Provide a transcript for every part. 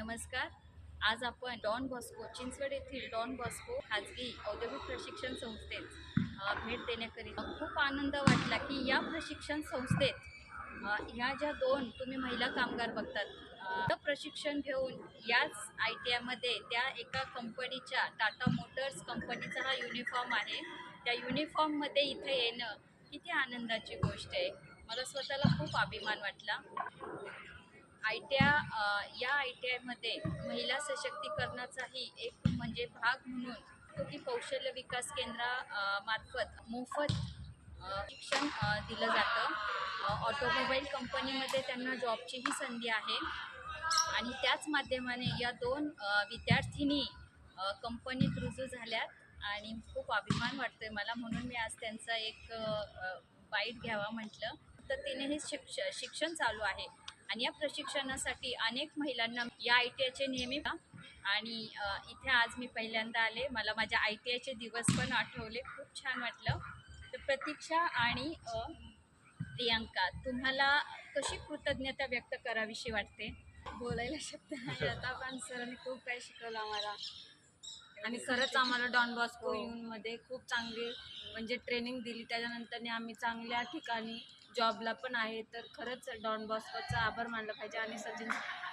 नमस्कार. आज आपण डॉन बॉस्को चिंचवड येथील डॉन बॉस्को खाजगी औद्योगिक प्रशिक्षण संस्थेत भेट देण्याकरिता खूप आनंद वाटला की या प्रशिक्षण संस्थेत ह्या ज्या दोन तुम्ही महिला कामगार बघतात प्रशिक्षण घेऊन याच ITI त्या एका कंपनीच्या टाटा मोटर्स कंपनीचा हा युनिफॉर्म आहे. त्या युनिफॉर्ममध्ये इथे येणं किती आनंदाची गोष्ट आहे. मला स्वतःला खूप अभिमान वाटला. या ITI महिला सशक्तीकरणाचाही एक म्हणजे भाग म्हणून की कौशल्य विकास मार्फत मोफत शिक्षण दिलं जातं. ऑटोमोबाईल कंपनीमध्ये त्यांना जॉबचीही संधी आहे आणि त्याच माध्यमाने या दोन विद्यार्थिनी कंपनीत रुजू झाल्यात आणि खूप अभिमान वाटतोय मला. म्हणून मी आज त्यांचा एक बाईट घ्यावा म्हटलं. तर तिने हे शिक्षण चालू आहे आणि या प्रशिक्षणासाठी अनेक महिलांना या ITIचे नेहमी आणि इथे आज मी पहिल्यांदा आले. मला माझ्या ITIचे दिवस पण आठवले. खूप छान वाटलं. तर प्रतीक्षा आणि प्रियांका, तुम्हाला कशी कृतज्ञता व्यक्त करावीशी वाटते? बोलायला शब्द नाही आता, पण सरांनी खूप काही शिकवलं आम्हाला आणि खरंच आम्हाला डॉन बॉस्को मध्ये खूप चांगली म्हणजे ट्रेनिंग दिली. त्याच्यानंतर आम्ही चांगल्या ठिकाणी जॉबला पण आहे. तर खरंच डॉन बॉस्कोचा आभार मानला पाहिजे आणि सचिन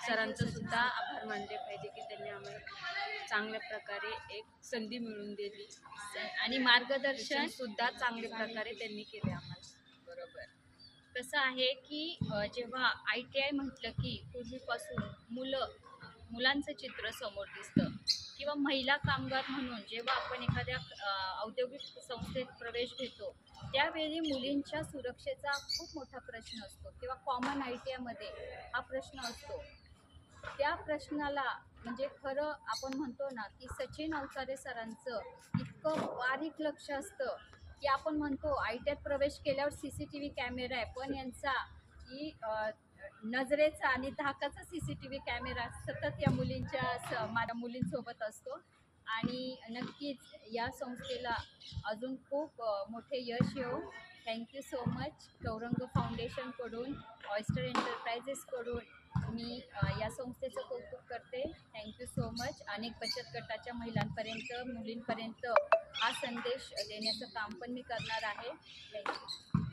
सरांचं सुद्धा आभार मानले पाहिजे की त्यांनी आम्हाला चांगल्या प्रकारे एक संधी मिळवून दिली आणि मार्गदर्शन सुद्धा चांगल्या प्रकारे त्यांनी केले आम्हाला. बरोबर. कसं आहे की जेव्हा ITI म्हटलं की पूर्वीपासून मुलांचं चित्र समोर दिसतं किंवा महिला कामगार म्हणून जेव्हा आपण एखाद्या औद्योगिक संस्थेत प्रवेश घेतो त्यावेळी मुलींच्या सुरक्षेचा खूप मोठा प्रश्न असतो किंवा कॉमन ITI हा प्रश्न असतो. त्या प्रश्नाला म्हणजे खरं आपण म्हणतो ना की सचिन अवचारे सरांचं इतकं बारीक लक्ष असतं की आपण म्हणतो ITI प्रवेश केल्यावर CCTV कॅमेरा आहे, पण यांचा की नजरेचा आणि धाकाचा CCTV कॅमेरा सतत या माझ्या मुलींसोबत असतो. आणि नक्कीच या संस्थेला अजून खूप मोठे यश येऊ. Thank you so much. गौरंग फाउंडेशनकडून, ऑयस्टर एंटरप्राइजेसकडून मी या संस्थेचं कौतुक करते. Thank you so much. अनेक बचत गटाच्या महिलांपर्यंत, मुलींपर्यंत हा संदेश देण्याचं काम पण मी करणार आहे. थँक्यू.